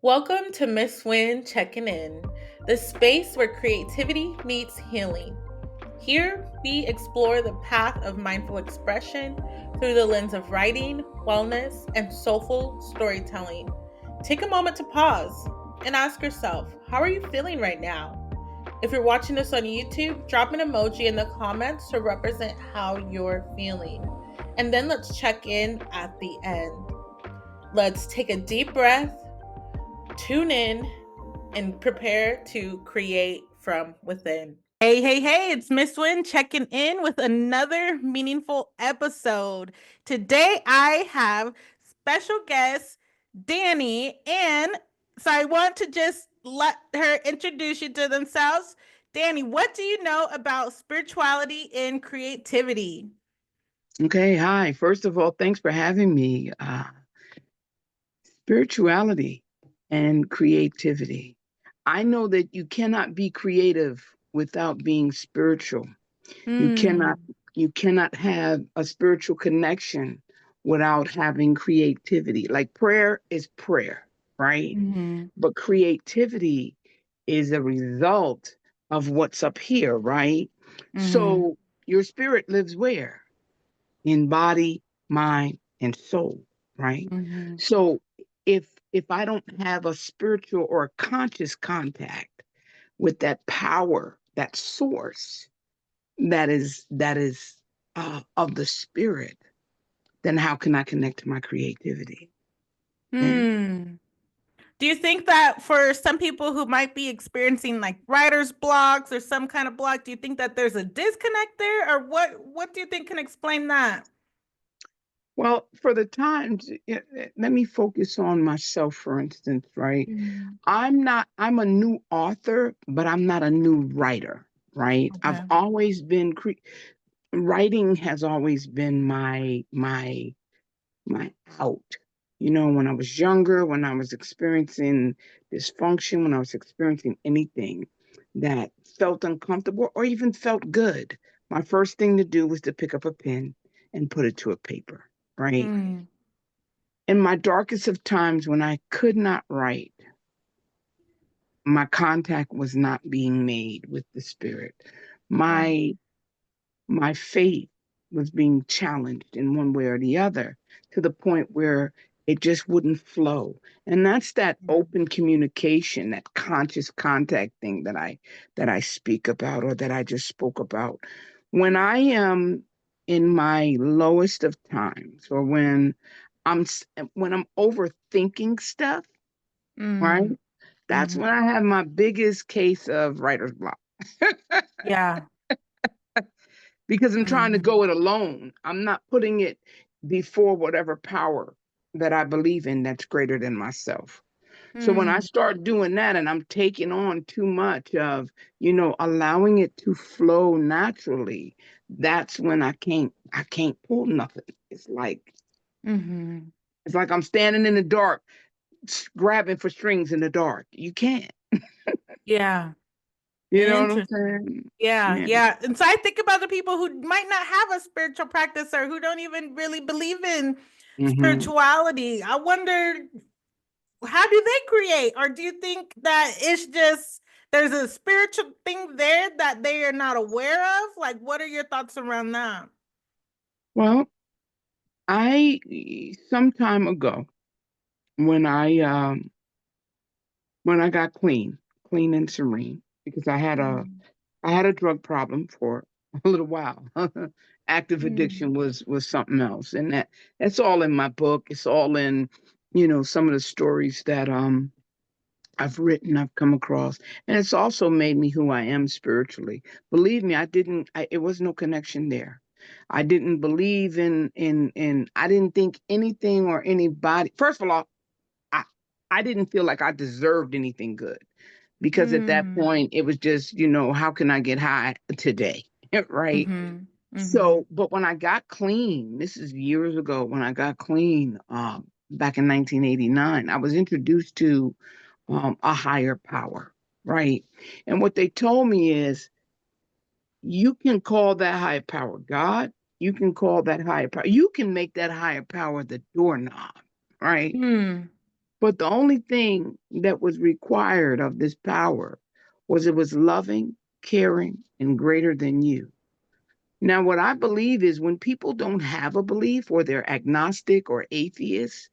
Welcome to Miss Win Checking In, the space where creativity meets healing. Here, we explore the path of mindful expression through the lens of writing, wellness, and soulful storytelling. Take a moment to pause and ask yourself, how are you feeling right now? If you're watching this on YouTube, drop an emoji in the comments to represent how you're feeling. And then let's check in at the end. Let's take a deep breath, tune in, and prepare to create from within. Hey, it's Miss Win checking in with another meaningful episode. Today I have special guest Dani, and so I want to just let her introduce you to themselves. Dani, what do you know about spirituality and creativity? Okay, hi. First of all, thanks for having me. Spirituality and creativity. I know that you cannot be creative without being spiritual. You cannot Hmm. you cannot have a spiritual connection without having creativity. Like prayer is prayer, right? Hmm. But creativity is a result of what's up here, right? Hmm. So your spirit lives where? In body, mind, and soul, right? Hmm. So if I don't have a spiritual or a conscious contact with that power, that source that is of the spirit, then how can I connect to my creativity? Okay. Hmm. Do you think that for some people who might be experiencing like writer's blocks or some kind of block, do you think that there's a disconnect there, or what do you think can explain that? Well, for the times, let me focus on myself, for instance, right? Mm. I'm a new author, but I'm not a new writer, right? I've Okay. always been, writing has always been my out. You know, when I was younger, when I was experiencing dysfunction, when I was experiencing anything that felt uncomfortable or even felt good, my first thing to do was to pick up a pen and put it to a paper, right? Mm. In my darkest of times when I could not write, my contact was not being made with the spirit. Right. My my faith was being challenged in one way or the other to the point where it just wouldn't flow. And that's that Mm. open communication, that conscious contact thing that I speak about or that I just spoke about. When I am in my lowest of times or when I'm overthinking stuff, right? Mm. That's Hmm. when I have my biggest case of writer's block. Yeah. Because I'm trying to Hmm. go it alone. I'm not putting it before whatever power that I believe in that's greater than myself. So when I Hmm. start doing that and I'm taking on too much of, allowing it to flow naturally, that's when I can't pull nothing. Hmm. It's like I'm standing in the dark, grabbing for strings in the dark. You can't. Yeah. You know what I'm Interesting. saying? Yeah, Yeah. yeah. And so I think about the people who might not have a spiritual practice or who don't even really believe in Hmm. spirituality. I wonder, how do they create? Or do you think that it's just there's a spiritual thing there that they are not aware of? Like, what are your thoughts around that? Well, I some time ago when I got clean and serene, because Mm. I had a drug problem for a little while. Active Mm. addiction was something else, and that's all in my book. It's all in, some of the stories that I've written, I've come across, and it's also made me who I am spiritually. Believe me, it was no connection there. I didn't believe I didn't think anything or anybody. First of all, I I didn't feel like I deserved anything good because at that Mm. point it was just, how can I get high today? Right? Mm-hmm. Mm-hmm. So, but when I got clean, this is years ago, when I got clean, back in 1989, I was introduced to a higher power, right? And what they told me is, you can call that higher power God. You can call that higher power. You can make that higher power the doorknob, right? Mm. But the only thing that was required of this power was it was loving, caring, and greater than you. Now, what I believe is when people don't have a belief or they're agnostic or atheists,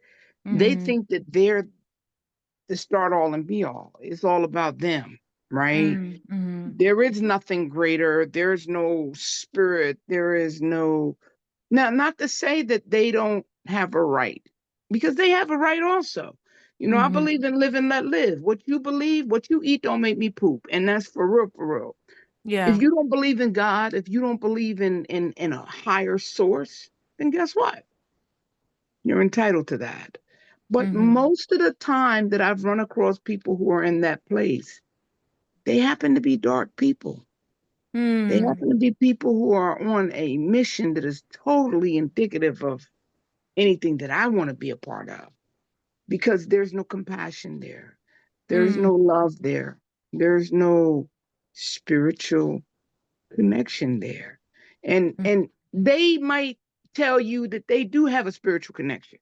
they Mm-hmm. think that they're the start all and be all. It's all about them, right? Mm-hmm. There is nothing greater. There's no spirit. There is no. Now, not to say that they don't have a right, because they have a right also. I Mm-hmm. believe in live and let live. What you believe, what you eat don't make me poop. And that's for real, for real. If Yeah. you don't believe in God, if you don't believe in a higher source, then guess what? You're entitled to that. But Mm-hmm. most of the time that I've run across people who are in that place, they happen to be dark people. They Mm. happen to be people who are on a mission that is totally indicative of anything that I want to be a part of, because there's no compassion there. There's Mm. no love there. There's no spiritual connection there. And they might tell you that they do have a spiritual connection,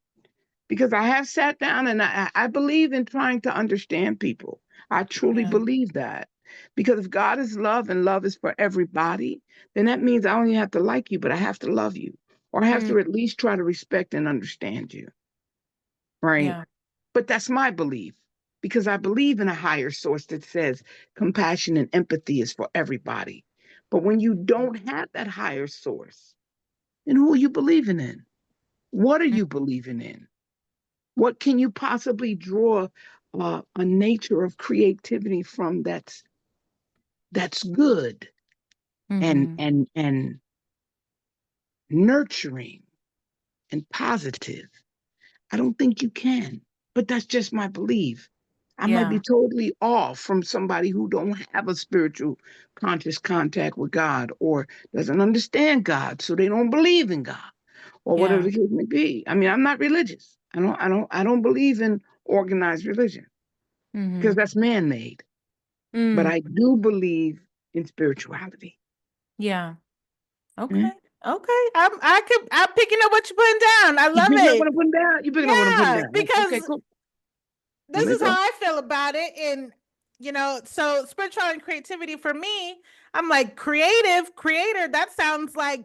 because I have sat down and I believe in trying to understand people. I truly Yeah. believe that. Because if God is love and love is for everybody, then that means I only have to like you, but I have to love you, or I have Mm. to at least try to respect and understand you. Right. Yeah. But that's my belief, because I believe in a higher source that says compassion and empathy is for everybody. But when you don't have that higher source, then who are you believing in? What are you believing in? What can you possibly draw a nature of creativity from that's good and Mm-hmm. and nurturing and positive? I don't think you can, but that's just my belief. I might be Yeah. totally off from somebody who don't have a spiritual conscious contact with God, or doesn't understand God, so they don't believe in God, or whatever Yeah. the case may be. I mean, I'm not religious. I don't believe in organized religion, because Mm-hmm. that's man-made. But Mm. I do believe in spirituality. Yeah. Okay. Mm? I'm picking up what you're putting down. I You love picking up what it. I'm putting down? You picking up what I'm putting Yeah, down? Okay, because cool. Let this me is how go. I feel about it. And, so spirituality and creativity for me, I'm like creator, that sounds like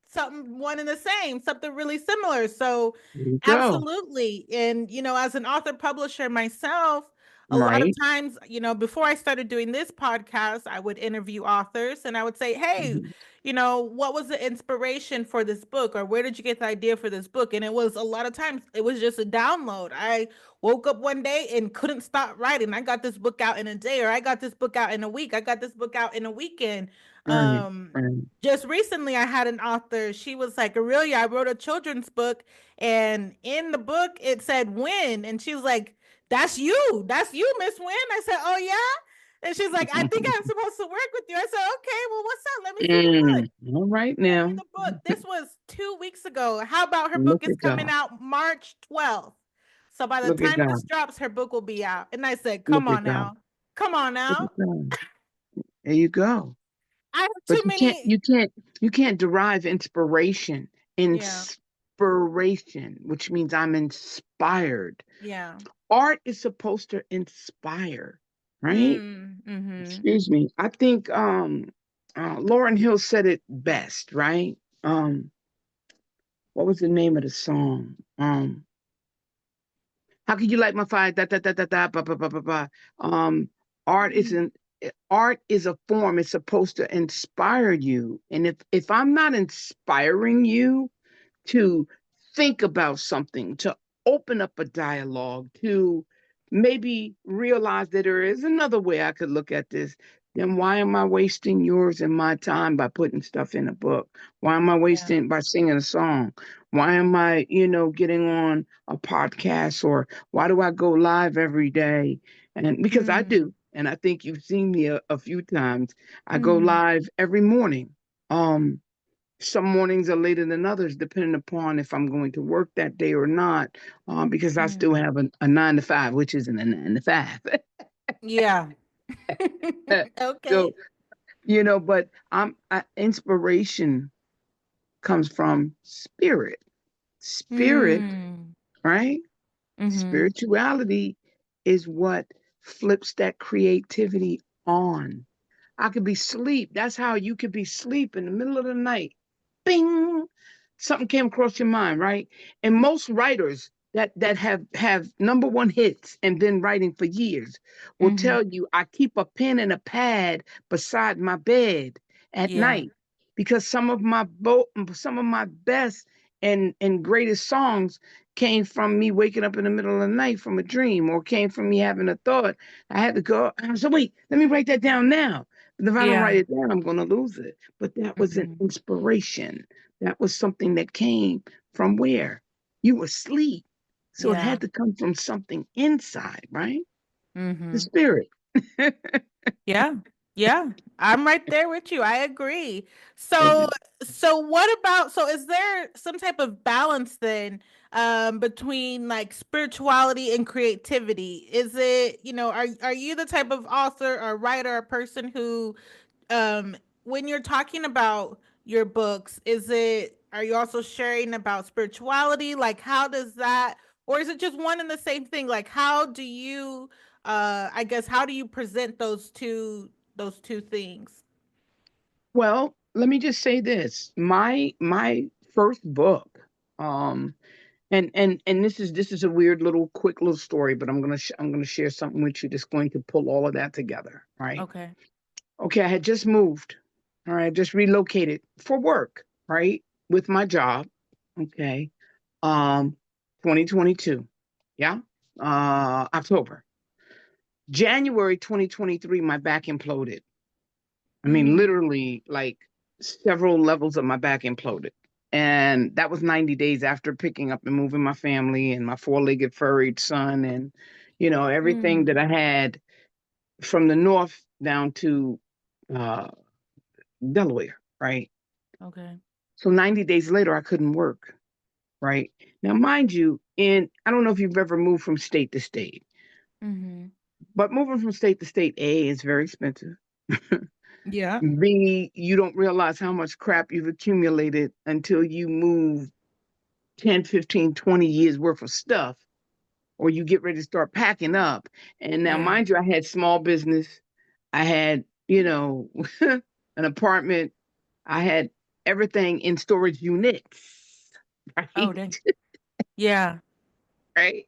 something one and the same, something really similar. So, There you go. absolutely. And, as an author publisher myself, a lot of Right. times, before I started doing this podcast, I would interview authors and I would say, hey, Mhm. what was the inspiration for this book, or where did you get the idea for this book? And it was a lot of times it was just a download. I woke up one day and couldn't stop writing. I got this book out in a day, or I got this book out in a week. I got this book out in a weekend. Right. Um, Right. just recently I had an author, she was like, Aurelia, I wrote a children's book, and in the book it said Win, and she was like, that's you, Miss Win. I said, oh yeah. And she's like, I think I'm supposed to work with you. I said, okay, well, what's up? Let me see the book. All right Sent me now. the book. This was 2 weeks ago. How about her book Look is at coming God. out March 12th? So by the Look at time this God. drops, her book will be out. And I said, Look come at on God. now. Come on Look now. at God. There you go. I have But too many. you can't derive inspiration. Yeah. Inspiration, which means I'm inspired. Yeah. Art is supposed to inspire, right? Mm-hmm. Excuse me. I think Lauren Hill said it best, right? What was the name of the song? How could you light my fire? Da da da da da ba ba ba ba ba. Um, art isn't art is a form. It's supposed to inspire you. And if I'm not inspiring you to think about something, to open up a dialogue, to maybe realize that there is another way I could look at this, then why am I wasting yours and my time by putting stuff in a book? Why am I Yeah. wasting by singing a song? Why am I, getting on a podcast, or why do I go live every day? And because I Mm, do, and I think you've seen me a few times, I go mm, live every morning. Um, some mornings are later than others, depending upon if I'm going to work that day or not, because I mm. still have a 9 to 5, which isn't a 9 to 5. Yeah. Okay. So, but inspiration comes from spirit, spirit, Mm. right? Mhm. Spirituality is what flips that creativity on. I could be asleep. That's how you could be asleep in the middle of the night. Bing! Something came across your mind, right? And most writers that have number one hits and been writing for years will Mhm. tell you, I keep a pen and a pad beside my bed at Yeah. night because some of my best and greatest songs came from me waking up in the middle of the night from a dream, or came from me having a thought. I had to go. I said, wait, let me write that down now. But if I don't write Yeah. it down, I'm going to lose it. But that was an Mhm. inspiration. That was something that came from where? You were asleep. So it Yeah. had to come from something inside, right? The Mhm. spirit. Yeah. Yeah. I'm right there with you. I agree. So Amen. so what about so is there some type of balance then between like spirituality and creativity? Is it, are you the type of author or writer or person who um when you're talking about your books, is it are you also sharing about spirituality? Like how does that, or is it just one and the same thing? Like how do you I guess how do you present those two things? Well, let me just say this. My first book, um, and this is a weird little quick little story, but I'm gonna share something with you that's going to pull all of that together, right? Okay. Okay, I had just moved. All right, just relocated for work, right? With my job. Okay. Um 2022. Yeah. October. January 2023 my back imploded. I mean Mm, literally like several levels of my back imploded. And that was 90 days after picking up and moving my family and my four-legged furried son and everything that mm, I had from the north down to uh Delaware, right? okay. So 90 days later, I couldn't work, right? Now, mind you, I don't know if you've ever moved from state to state, Mm-hmm. but moving from state to state, A, is very expensive. Yeah. B, you don't realize how much crap you've accumulated until you move 10, 15, 20 years worth of stuff, or you get ready to start packing up. And now, Yeah. mind you, I had small business. I had, an apartment. I had everything in storage units, Oh, right? dang. Yeah. Right.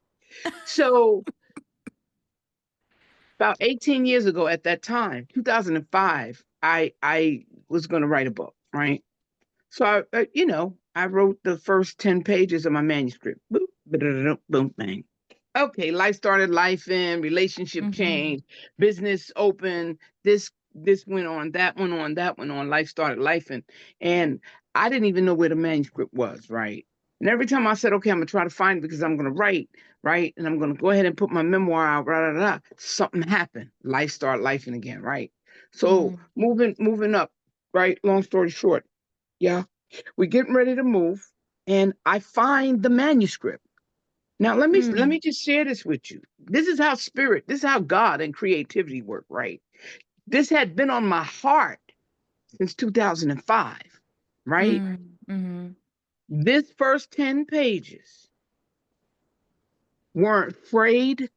So about 18 years ago at that time, 2005, I was going to write a book, right? So I wrote the first 10 pages of my manuscript. Boop, boom, boom, bang. Okay, life started life in, relationship Mm-hmm. changed, business open, this went on, that went on, that went on, life started life in. And I didn't even know where the manuscript was, right? And every time I said, okay, I'm gonna try to find it because I'm gonna write, right? And I'm gonna go ahead and put my memoir out, blah, blah, blah. Something happened. Life started life in again, right? So Mm-hmm. moving up, right? Long story short, yeah, we're getting ready to move, and I find the manuscript. Now let me Mm. just share this with you. This is how God and creativity work, right? This had been on my heart since 2005, right? Mm. Mm-hmm. This first 10 pages weren't frayed,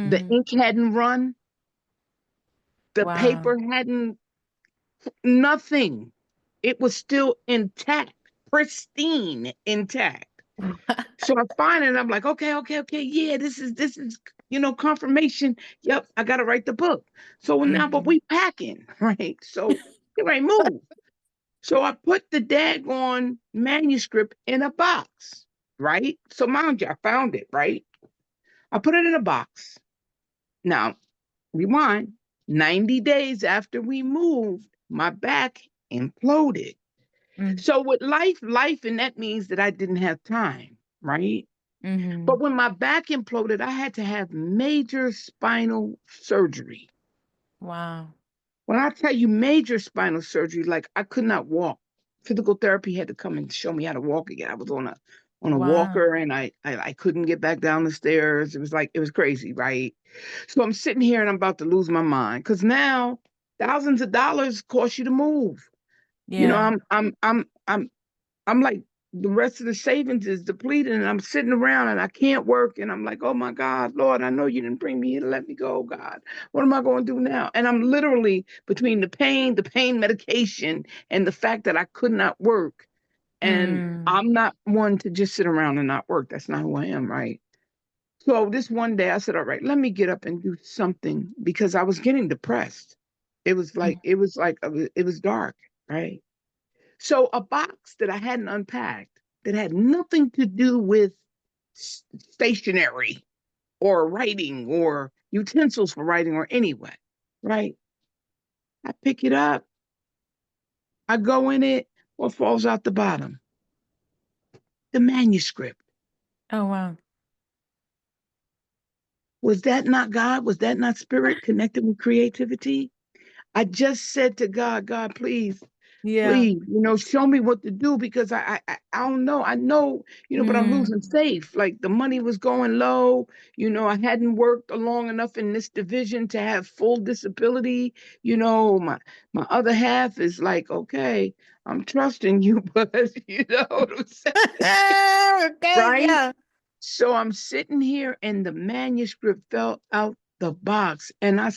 the Mm. ink hadn't run, the Wow. paper hadn't nothing. It was still intact, pristine intact. So I find it, and I'm like, okay, okay, okay, yeah, this is confirmation. Yep, I gotta write the book. So now, but Mm-hmm. we packing, right? So get ready, move. So I put the daggone manuscript in a box, right? So mind you, I found it, right? I put it in a box. Now, rewind. 90 days after we moved, my back imploded. Mm. So with life, and that means that I didn't have time, right? Mm-hmm. But when my back imploded, I had to have major spinal surgery. Wow. When I tell you major spinal surgery, like I could not walk. Physical therapy had to come and show me how to walk again. I was on a Wow. walker, and I couldn't get back down the stairs. It was crazy, right? So I'm sitting here and I'm about to lose my mind because now thousands of dollars cost you to move. You know, Yeah. I'm like the rest of the savings is depleted, and I'm sitting around and I can't work. And I'm like, oh my God, Lord, I know you didn't bring me here to let me go, God. What am I going to do now? And I'm literally between the pain medication, and the fact that I could not work. And Mm. I'm not one to just sit around and not work. That's not who I am, right? So this one day I said, all right, let me get up and do something, because I was getting depressed. Mm. It was dark, right? So a box that I hadn't unpacked, that had nothing to do with stationery or writing or utensils for writing or anyway, right? I pick it up, I go in it, what falls out the bottom? The manuscript. Oh, wow. Was that not God? Was that not spirit connected with creativity? I just said to God, God, please, Yeah. please, show me what to do, because I don't know. I know, but I'm losing Mm. faith. Like the money was going low. I hadn't worked long enough in this division to have full disability. My other half is like, okay, I'm trusting you, but you know what I'm saying, Okay, right? yeah. So I'm sitting here, and the manuscript fell out the box, and I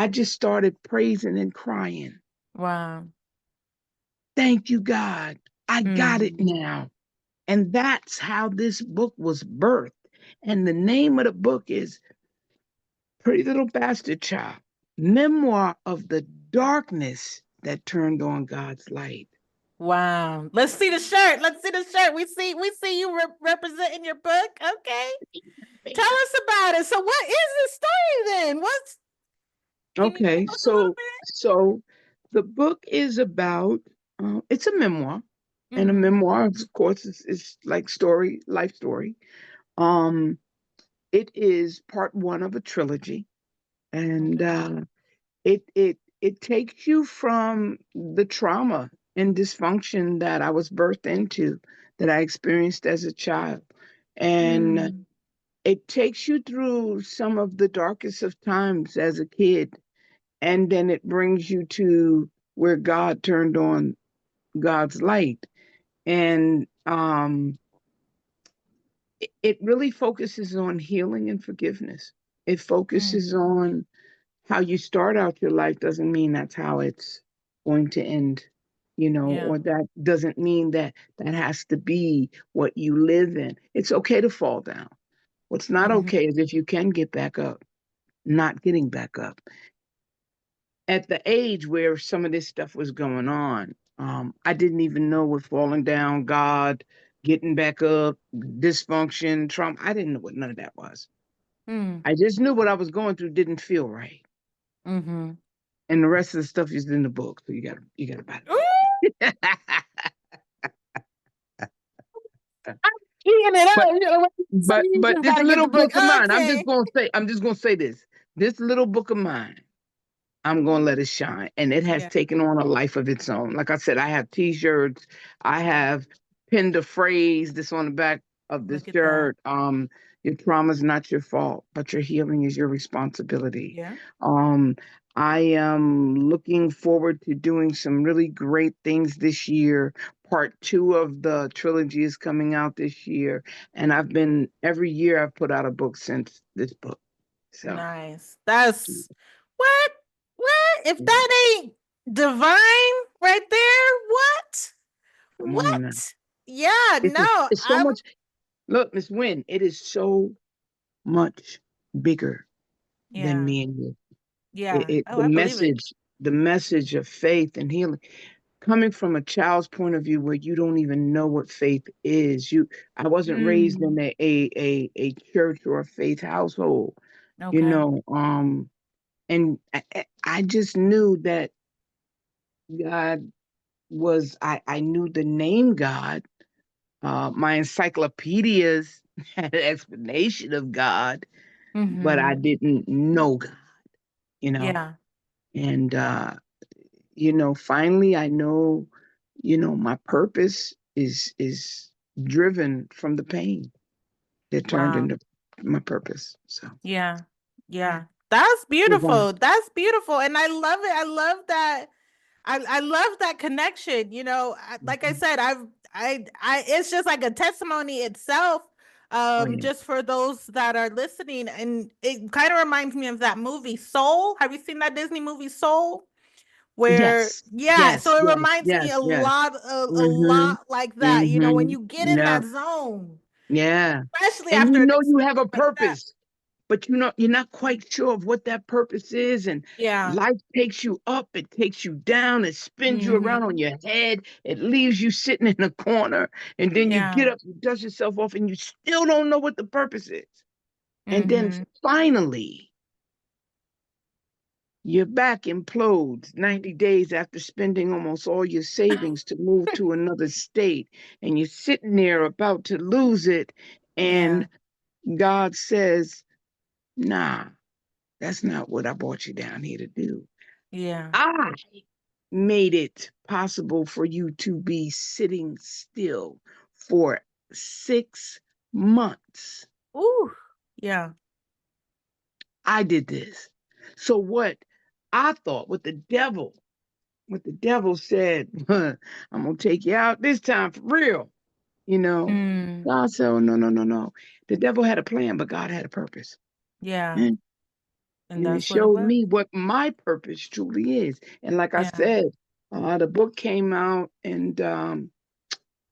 just started praising and crying. Wow. Thank you, God. I got it Mm. now. And that's how this book was birthed. And the name of the book is Pretty Little Bastard Child, Memoir of the Darkness That Turned on God's Light. Wow. Let's see the shirt. Let's see the shirt. We see you representing your book. Okay. Tell us about it. So what is the story then? Can you Okay, tell us a little so the book is about, it's a memoir, bit? and a Mm-hmm. memoir, of course, is like story, life story. Um, it is part one of a trilogy, and Okay. it takes you from the trauma and dysfunction that I was birthed into, that I experienced as a child, and Mm. it takes you through some of the darkest of times as a kid, and then it brings you to where God turned on God's light. And it really focuses on healing and forgiveness. It focuses Mm. on how you start out your life doesn't mean that's how it's going to end, Yeah. or that doesn't mean that that has to be what you live in. It's okay to fall down. What's not Mm-hmm. okay is if you can get back up, not getting back up. At the age where some of this stuff was going on, I didn't even know what falling down, God, getting back up, dysfunction, trauma. I didn't know what none of that was. Mm. I just knew what I was going through didn't feel right. Mm-hmm. And the rest of the stuff is in the book. So you gotta buy the Ooh, book. I'm keying it but up. You know, so you but just this gotta get little the book. book of mine, Okay. I'm just gonna say this. This little book of mine, I'm going to let it shine. And it has Yeah. taken on a life of its own. Like I said, I have t-shirts. I Yeah. have pinned a phrase that's on the back of this Look at that. shirt. Your trauma is not your fault, but your healing is your responsibility. Yeah. Um, I am looking forward to doing some really great things this year. Part two of the trilogy is coming out this year. And every year I've put out a book since this book. So, Nice. That's what? What? If yeah, that ain't divine right there, what? come on now. What? Yeah, no, It's so I'm much. Look, Miss Wynn, it is so much bigger than yeah. me and you. Yeah. Oh, The I believe it. message of faith and healing, coming from a child's point of view where you don't even know what faith is. I wasn't raised in Mm. a church or a faith household, you Okay. know. And I just knew that God I knew the name God. My encyclopedias had an explanation of God, but I Mm-hmm. didn't know God, you know. Yeah. And finally I know, my purpose is driven from the pain that turned Wow. into my purpose. So Yeah. yeah. Yeah. That's Move on. beautiful. That's beautiful. And I love it. I love that. I love that connection. Like I Mhm. said, it's just like a testimony itself. Oh yeah. Just for those that are listening, and it kind of reminds me of that movie Soul. Have you seen that Disney movie Soul? Where, Yes. yeah, Yes. so it Yes. reminds me Yes. Yes. a Mhm. lot like that. You know, when Mhm. you get in Yeah. that zone, Yeah. especially And after you an know you experience have a like that. purpose, but you're not quite sure of what that purpose is. And Yeah. life takes you up, it takes you down, it spins you Mm-hmm. around on your head, it leaves you sitting in a corner, and then you Yeah. get up, you dust yourself off, and you still don't know what the purpose is. And then Mm-hmm. finally, your back implodes 90 days after spending almost all your savings to move to another state, and you're sitting there about to lose it, Yeah. and God says, nah, that's not what I brought you down here to do. Yeah. I made it possible for you to be sitting still for 6 months. Ooh. Yeah. I did this. So what I thought, what the devil said, I'm gonna take you out this time for real, you know. Mm. God said, oh, no, no, no, no. The devil had a plan, but God had a purpose. Yeah. And, And and it that's what it showed was. me what my purpose truly is. And like I Yeah. said, the book came out in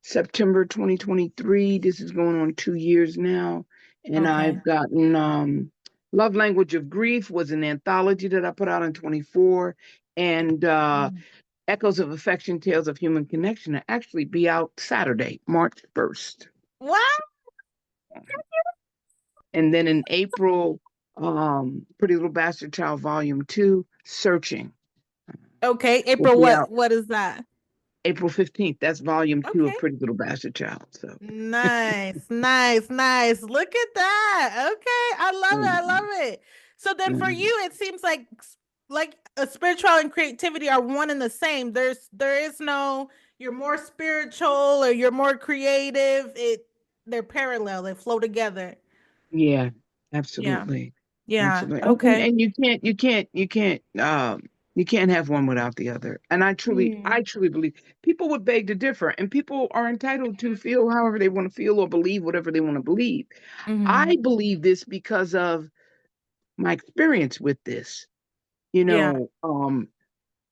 September 2023. This is going on 2 years now. And Okay. I've gotten Love Language of Grief was an anthology that I put out in 24. And Mm. Echoes of Affection, Tales of Human Connection will actually be out Saturday, March 1st. What? And then in April, Pretty Little Bastard Child Volume 2, Searching, Okay. will April, be out what is that? April 15th. That's Volume 2 Okay. of Pretty Little Bastard Child. So, Nice, nice, nice. Look at that. Okay, I love it. I mm, love it. So then for mm, you, it seems like a spiritual and creativity are one and the same. There is no you're more spiritual or you're more creative. They're parallel. They flow together. yeah, Yeah. absolutely. Yeah. Absolutely. Okay. And you can't have one without the other. And Mm. I truly believe people would beg to differ, and people are entitled to feel however they want to feel or believe whatever they want to believe. Mm-hmm. I believe this because of my experience with this. You Yeah. know,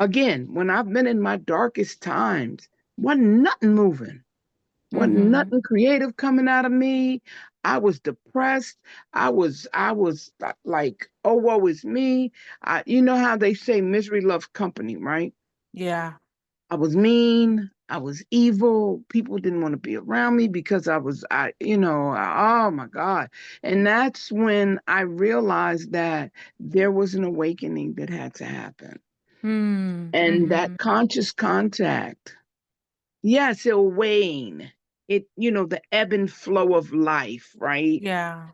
again, when I've been in my darkest times, wasn't nothing moving. Wasn't Mm-hmm. nothing creative coming out of me. I was depressed. I was like, oh, woe is me. You know how they say misery loves company, right? Yeah. I was mean. I was evil. People didn't want to be around me because oh my God. And that's when I realized that there was an awakening that had to happen. And that Mm-hmm. conscious contact, yes, it'll wane. The ebb and flow of life, right? Yeah.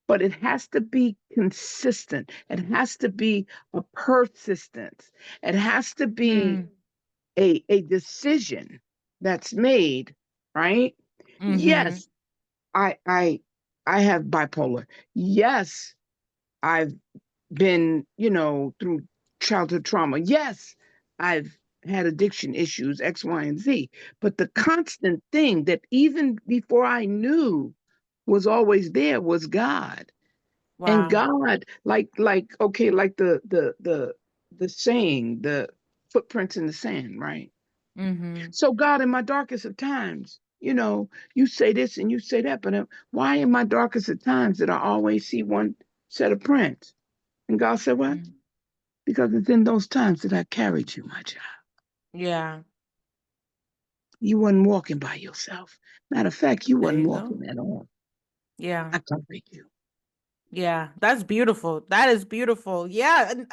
But it has to be consistent. It has to be a persistence. It has to be Mm. a decision that's made, right? Mm-hmm. Yes, I I I have bipolar. Yes, I've been, through childhood trauma. Yes, I've had addiction issues, X, Y, and Z. But the constant thing that even before I knew was always there was God. And Wow. God, okay, like the saying, the footprints in the sand, right? Mm-hmm. So God, in my darkest of times, you say this and you say that, but why in my darkest of times did I always see one set of prints? And God said, what? Mm. Because it's in those times that I carried you, my child. Yeah. You wasn't walking by yourself. Matter of fact, you There wasn't you go. walking at all. Yeah. I carried you. Yeah, that's beautiful. That is beautiful. Yeah, and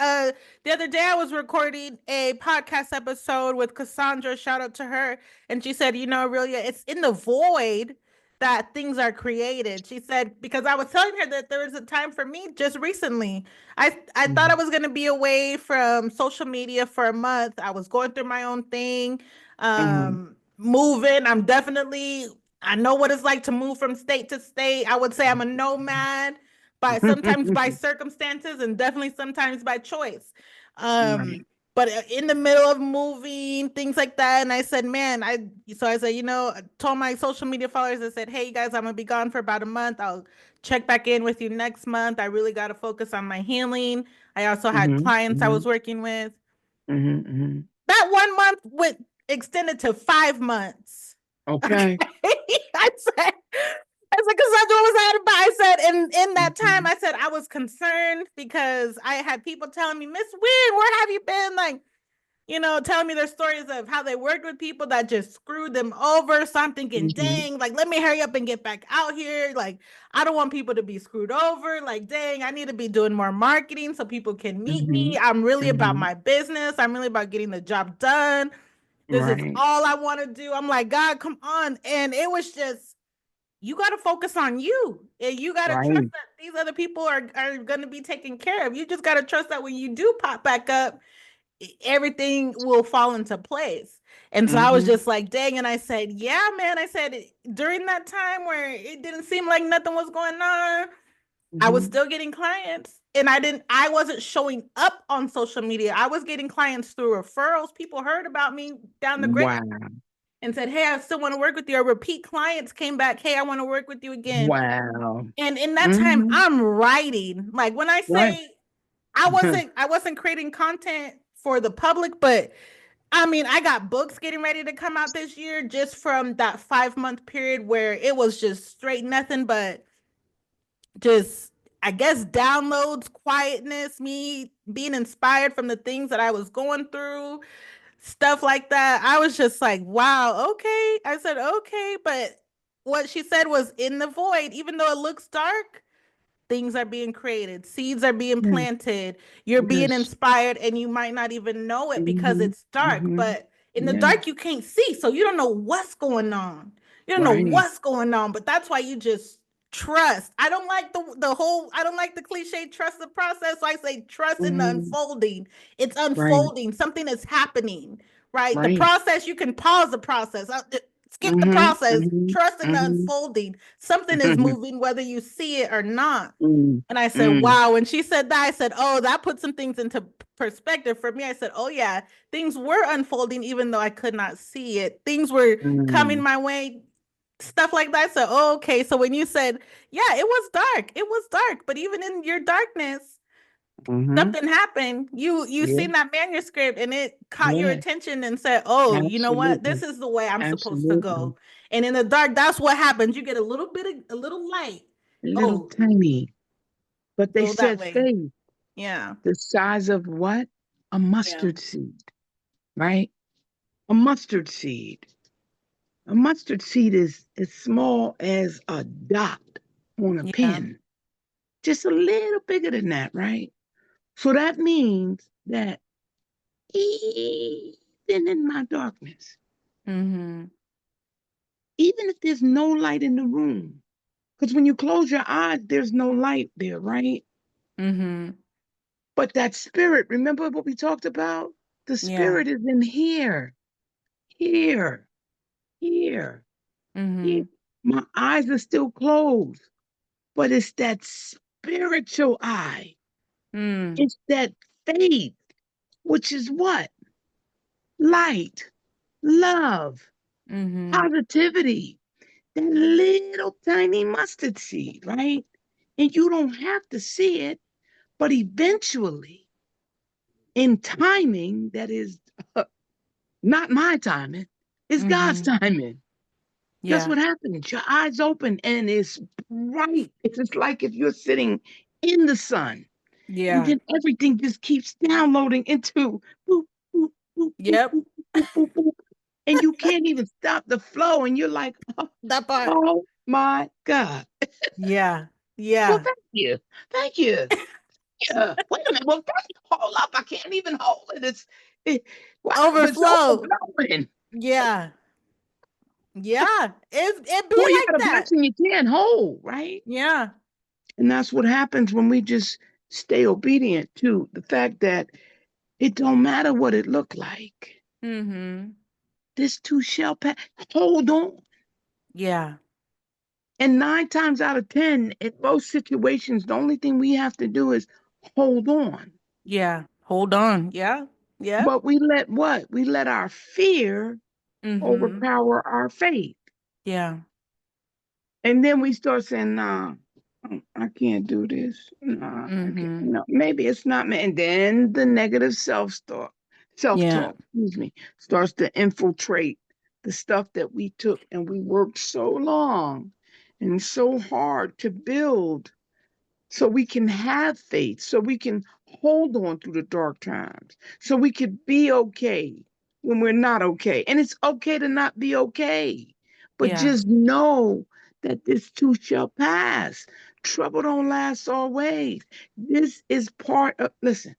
the other day I was recording a podcast episode with Cassandra. Shout out to her, and she said, Aurelia, it's in the void that things are created. She said because I was telling her that there was a time for me just recently. I thought I Mhm. was gonna be away from social media for a month. I was going through my own thing, Mhm. moving. I know what it's like to move from state to state. I would say I'm a nomad by sometimes by circumstances and definitely sometimes by choice. Um, Right. but in the middle of moving, things like that. And I said, man, I said, I told my social media followers, I said, hey, you guys, I'm gonna be gone for about a month. I'll check back in with you next month. I really got to focus on my healing. I also had Mhm, clients I was mhm, working with. mhm, mhm. That 1 month went extended to 5 months. Okay. Okay. I said, Cassandra, what was that about? I said, in that time, Mhm, I said I was concerned because I had people telling me, Miss Wynn, where have you been? Like, telling me their stories of how they worked with people that just screwed them over. So I'm thinking, mhm, dang, like, let me hurry up and get back out here. Like, I don't want people to be screwed over. Like, dang, I need to be doing more marketing so people can meet me. mhm, I'm really about mhm. my business. I'm really about getting the job done. This is Right. all I want to do. I'm like, God, come on. And it was just, you got to focus on you. And you got to trust Right. that these other people are going to be taken care of. You just got to trust that when you do pop back up, everything will fall into place. And so I was Mhm, just like, dang. And I said, yeah, man. I said, during that time where it didn't seem like nothing was going on, I was mhm. still getting clients. And I wasn't showing up on social media. I was getting clients through referrals. People heard about me down the grapevine Wow. and said, hey, I still want to work with you. Or repeat clients came back, hey, I want to work with you again. Wow. And in that time, Mhm. I'm writing. Like when I Right. say I wasn't creating content for the public, but I mean, I got books getting ready to come out this year just from that 5 month period where it was just straight nothing but just, I guess, downloads, quietness, me being inspired from the things that I was going through, stuff like that. I was just like, wow, okay. I said, okay. But what she said was, in the void, even though it looks dark, things are being created, seeds are being Yes. planted, you're being Yes. inspired, and you might not even know it because Mhm, it's dark. mhm. But in the Yeah. dark, you can't see, so you don't know what's going on. You don't know Right. what's going on, but that's why you just trust. I don't like the whole, I don't like the cliche trust the process. So I say trust in the Mhm. unfolding. It's Right. unfolding, something is happening, right? The Right. process, you can pause the process. Skip the Mhm, process, mhm, trust in the mhm. unfolding. Something is moving, whether you see it or not. Mm, And I said, mm, wow. When she said that, I said, oh, that put some things into perspective for me. I said, oh, yeah, things were unfolding, even though I could not see it. Things were coming mm, my way, stuff like that. So, oh, okay. So when you said, yeah, it was dark, it was dark. But even in your darkness, mhm. something happened. You Yeah, seen that manuscript and it caught your yeah, attention and said, oh, you know what? This absolutely, is the way I'm supposed to absolutely. go. And in the dark, that's what happens. You get a little bit of a little light. A little Oh, tiny, but they go that said way. faith Yeah. the size of what? A Yeah. mustard seed, right? A mustard seed. A mustard seed is as small as a dot on a Yeah. pen, just a little bigger than that, right? So that means that even in my darkness, Mhm. even if there's no light in the room, because when you close your eyes, there's no light there, right? Mhm. But that spirit, remember what we talked about? The Yeah. spirit is in here, here, here, here. Mhm. My eyes are still closed, but it's that spiritual eye. Mm. It's that faith, which is what? Light, love, Mhm. positivity. That little tiny mustard seed, right? And you don't have to see it, but eventually, in timing that is not my timing, it's God's Mhm. timing. Guess Yeah. what happens? Your eyes open and it's bright. It's just like if you're sitting in the sun, and Yeah. then everything just keeps downloading into boop, boop, boop, boop, Yep. boop, boop, boop, boop. And you can't even stop the flow. And you're like, oh, That part. oh my God. Yeah. Well, Yeah. thank you. Thank you. Yeah. Wait a minute. Well, first, hold up. I can't even hold it. Wow, it's Overflow. overflowing. Yeah. Yeah. It be Boy, you like got a that. blessing you can't hold, right? Yeah. And that's what happens when we just stay obedient to the fact that it don't matter what it looked like. Mhm. This too shall pass. Hold on. Yeah. And 9 times out of 10, in most situations, the only thing we have to do is hold on. Yeah. Hold on. Yeah. Yep. But we let what? We let our fear Mhm. overpower our faith. Yeah. And then we start saying, nah, I can't do this. Nah, I can't. Mhm. No, maybe it's not me. And then the negative Yeah. self-talk, excuse me, starts to infiltrate the stuff that we took and we worked so long and so hard to build so we can have faith, so we can hold on through the dark times, so we can be okay when we're not okay. And it's okay to not be okay, but Yeah. just know that this too shall pass. Trouble don't last always. This is part of, listen,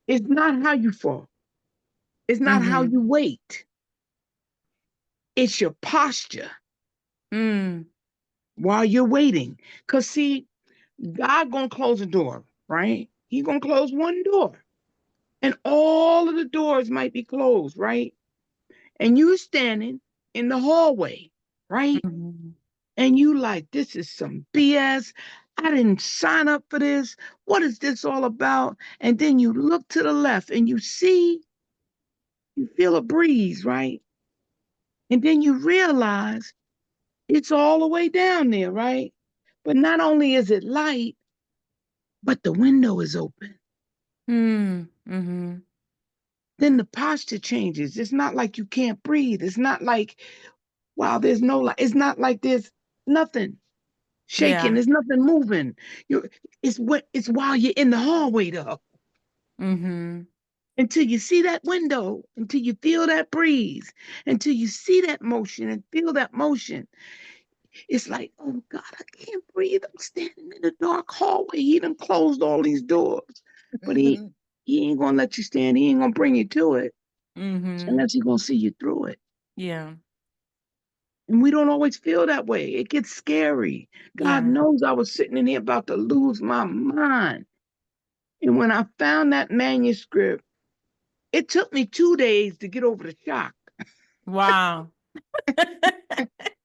it's not how you fall, it's not how Mhm. you wait, it's your posture Mm. while you're waiting. Because, see, God gonna close a door, right? He gonna close one door and all of the doors might be closed, right? And you standing in the hallway, right? Mhm. And you like, this is some BS. I didn't sign up for this. What is this all about? And then you look to the left and you see, you feel a breeze, right? And then you realize it's all the way down there, right? But not only is it light, but the window is open. Mm. Mhm. Then the posture changes. It's not like you can't breathe. It's not like, wow, there's no light. It's not like there's nothing shaking. Yeah. There's nothing moving. You, it's while you're in the hallway though. Mhm. Until you see that window, until you feel that breeze, until you see that motion and feel that motion, it's like, oh God, I can't breathe. I'm standing in a dark hallway. He done closed all these doors, but Mhm. he ain't gonna let you stand. He ain't gonna bring you to it Mhm. unless he gonna see you through it. Yeah. And we don't always feel that way. It gets scary. God Yeah. knows I was sitting in here about to lose my mind. And when I found that manuscript, it took me 2 days to get over the shock. Wow.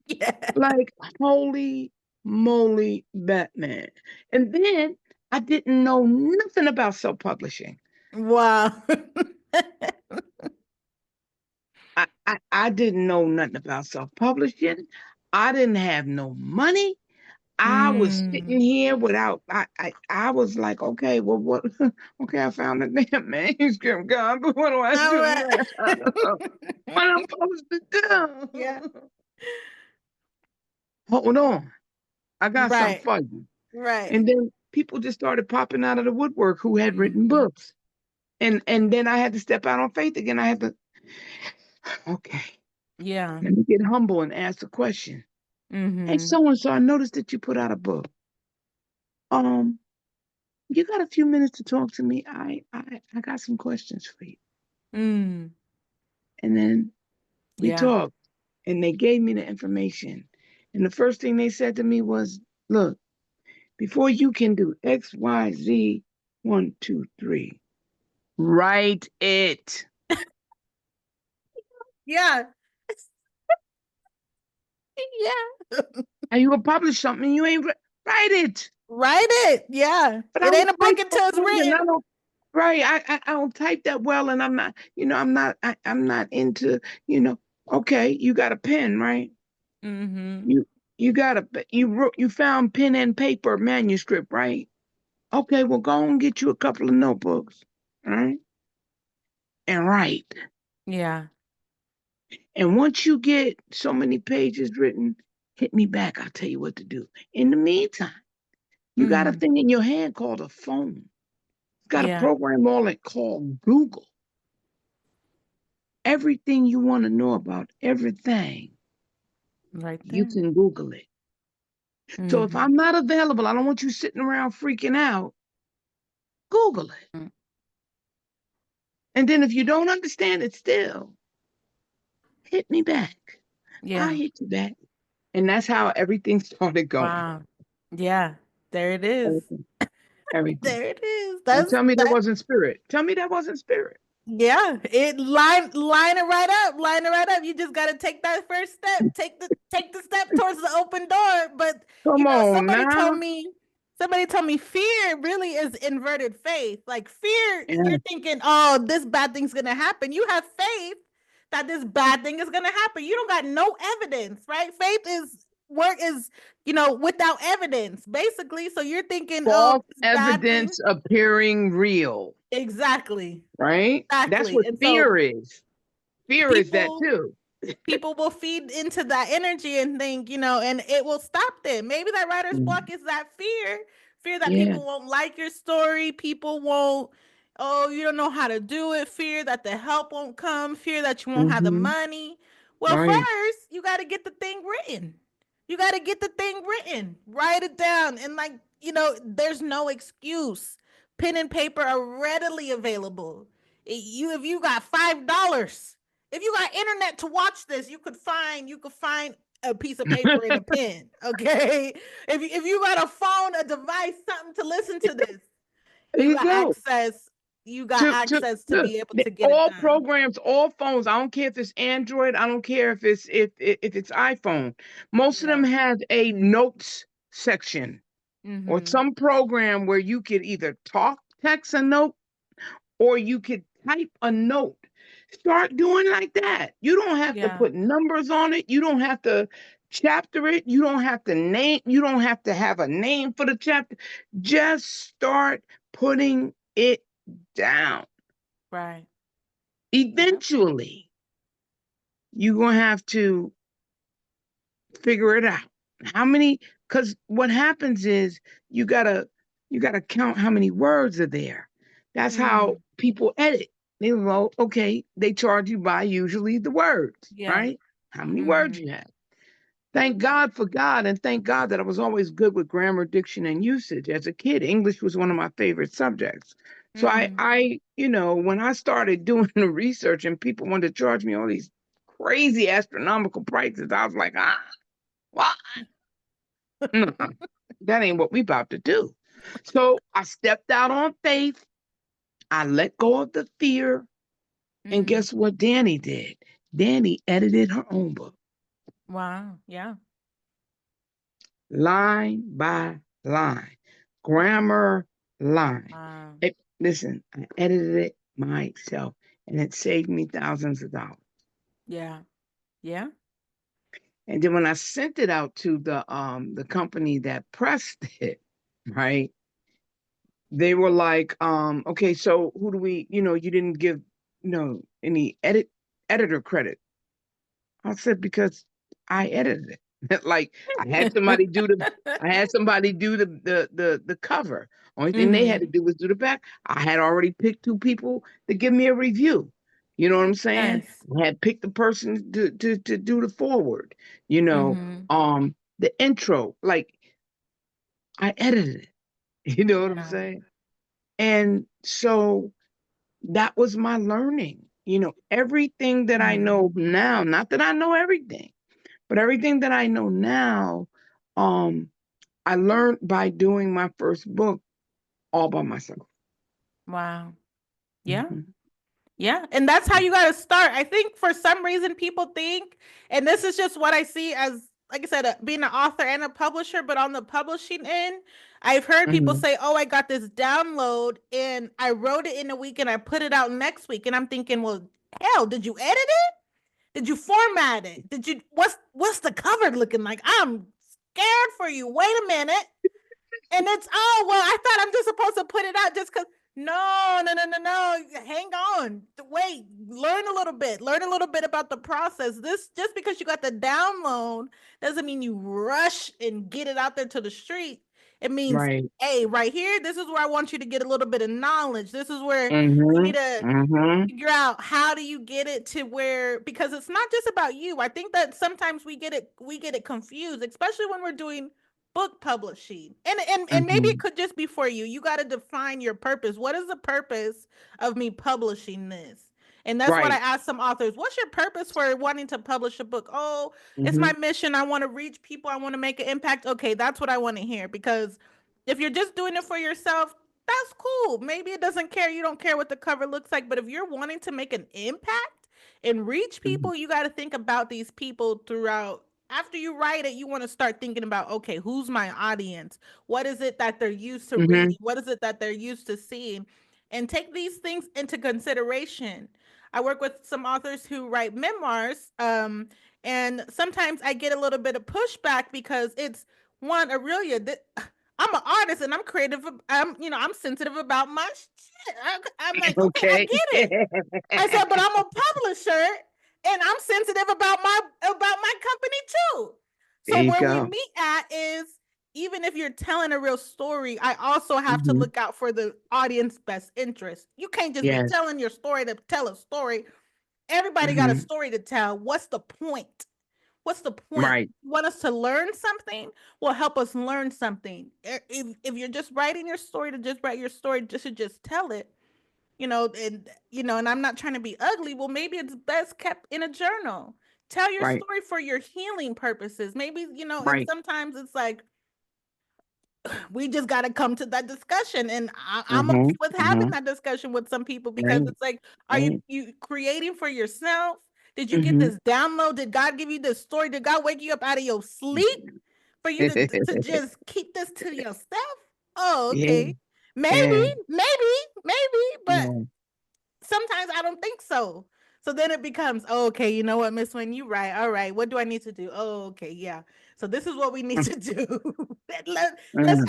Yeah. Like, holy moly, Batman. And then I didn't know nothing about self publishing. Wow. I didn't know nothing about self publishing. I didn't have no money. I was sitting Mm. here without I was like, okay, well what okay, I found the damn manuscript, God, but what do I All do right. now? What am I supposed to Yeah. do? Hold on. I got something Right. for you. Right. And then people just started popping out of the woodwork who had written Mhm. books. And then I had to step out on faith again. I had to, okay, Yeah. let me get humble and ask a question. Hey, Mhm. so and so, I noticed that you put out a book. Um, you got a few minutes to talk to me? I got some questions for you. Mm. And then we Yeah. talked and they gave me the information. And the first thing they said to me was, look, before you can do X, Y, Z, one, two, three, write it. Yeah. Yeah. And you will publish something you ain't write it. Write it. Yeah. But I It don't ain't a book type that until it's good, and I written. don't. Right, I don't type that well, and I'm not. I'm not into. Okay, you got a pen, right? Mhm. You you got a you found pen and paper manuscript, right? Okay, well go and get you a couple of notebooks, all right, and write. Yeah. And once you get so many pages written, hit me back. I'll tell you what to do. In the meantime, you got a Mm. thing in your hand called a phone. It's got a Yeah. program on it called Google. Everything you want to know about everything, Right you there. can Google it. So if Mhm. I'm not available, I don't want you sitting around freaking out. Google it. Mm. And then if you don't understand it still, hit me back. I'll Yeah. hit you back. And that's how everything started going. Wow. Yeah. There it is. Everything. Everything. There it is. Don't That's tell me that that. wasn't spirit. Tell me that wasn't spirit. Yeah, it line it right up, line it right up. You just got to take that first step, take the step towards the open door. But Come on somebody told now. me. Somebody told me fear really is inverted faith. Like fear, Yeah. you're thinking, oh, this bad thing's gonna happen. You have faith that this bad thing is gonna happen. You don't got no evidence, right? Faith is work is, without evidence, basically. So you're thinking, oh, False this bad thing. evidence appearing real, Exactly. right? That's Exactly. what And so fear is. Fear is that people too. people will feed into that energy and think, and it will stop them. Maybe that writer's Mm. block is that fear that Yeah. people won't like your story, people won't, oh, you don't know how to do it, fear that the help won't come, fear that you won't have the Hmm. money. Well, Right. first, you got to get the thing written. You got to get the thing written, write it down. And, like, there's no excuse. Pen and paper are readily available. If you got $5, if you got internet to watch this, you could find a piece of paper and a pen. Okay, if you got a phone, a device, something to listen to this, There you you got go. access. You got To access to look, be able to get it all done. programs, all phones. I don't care if it's Android. I don't care if it's iPhone. Most of them Yeah. have a notes section or Mm-hmm. some program where you could either text a note, or you could type a note. Start doing like that. You don't have to Yeah. put numbers on it. You don't have to chapter it. You don't have to name, you don't have to have a name for the chapter. Just start putting it down. Right. Yeah. Eventually, you're going to have to figure it out. How many, because what happens is you gotta count how many words are there. That's how Mm. people edit. They go, okay, they charge you by usually the words, Yeah. right? How many words Mm-hmm. you have. Thank God for God, and thank God that I was always good with grammar, diction, and usage. As a kid, English was one of my favorite subjects. So Mm. when I started doing the research and people wanted to charge me all these crazy astronomical prices, I was like, what? No, that ain't what we about to do. So I stepped out on faith. I let go of the fear. And Mm. guess what Dani did? Dani edited her own book, Wow. Yeah. line by line, grammar line. Wow. Listen, I edited it myself, and it saved me thousands of dollars. Yeah. Yeah. And then when I sent it out to the company that pressed it, right? They were like, okay, so who do we, you didn't give, any editor credit. I said, because I edited it. Like I had somebody do the cover. Only thing they had to Mm-hmm. do was do the back. I had already picked two people to give me a review. You know what I'm saying? Nice. I had picked the person to do the forward, you know, Mm-hmm. the intro. Like I edited it. You know what I'm Yeah. saying? And so that was my learning. Everything that I Mm. know now, not that I know everything, but everything that I know now, um, I learned by doing my first book all by myself. Wow. Yeah. Mhm. Yeah, and that's how you got to start. I think for some reason people think, and this is just what I see as, like I said, being an author and a publisher, but on the publishing end, I've heard people Mhm. say, "Oh, I got this download and I wrote it in a week and I put it out next week." And I'm thinking, "Well, hell, did you edit it? Did you format it? Did you what's the cover looking like? I'm scared for you. Wait a minute." And it's, oh well, I thought I'm just supposed to put it out just because. No, no, no, no, no. Hang on. Wait. Learn a little bit about the process. This just because you got the download doesn't mean you rush and get it out there to the street. It means, Right. hey, right here, this is where I want you to get a little bit of knowledge. This is where you need Mhm. to Mhm. figure out how do you get it to where, because it's not just about you. I think that sometimes we get it confused, especially when we're doing book publishing. And maybe it Mhm. could just be for you. You got to define your purpose. What is the purpose of me publishing this? And that's what I Right. ask some authors. What's your purpose for wanting to publish a book? Oh, it's my Mhm. mission. I want to reach people. I want to make an impact. Okay, that's what I want to hear, because if you're just doing it for yourself, that's cool. Maybe it doesn't care. You don't care what the cover looks like. But if you're wanting to make an impact and reach Mhm. people, you got to think about these people throughout. after you write it, you want to start thinking about, okay, who's my audience? What is it that they're used to Mhm. reading? What is it that they're used to seeing? And take these things into consideration. I work with some authors who write memoirs, and sometimes I get a little bit of pushback because it's one, Aurelia, I'm an artist and I'm creative. I'm sensitive about my shit. I'm like, okay, I Okay. get it. I said, but I'm a publisher and I'm sensitive about my company too. There So you where we go. meet at is, even if you're telling a real story, I also have to Mhm. look out for the audience best interest. You can't just be Yes. telling your story to tell a story. Everybody got a Mhm. story to tell. What's the point? What's the point? Right. You want us to learn something? Well, help us learn something. If you're just writing your story to just write your story, just to just tell it, and I'm not trying to be ugly. Well, maybe it's best kept in a journal. Tell your Right. story for your healing purposes. Maybe, and Right. sometimes it's like we just got to come to that discussion, and I'm okay Mhm. with having Mhm. that discussion with some people, because Right. it's like, are you Right. you creating for yourself? Did you get Mhm. this download? Did God give you this story? Did God wake you up out of your sleep for you to just keep this to yourself? Oh, Yeah. okay. Maybe, Yeah. maybe, but Yeah. sometimes I don't think so. So then it becomes, oh, okay, you know what, Miss Wynn, you right. All right, what do I need to do? Oh, okay, yeah. So this is what we need to do. Let's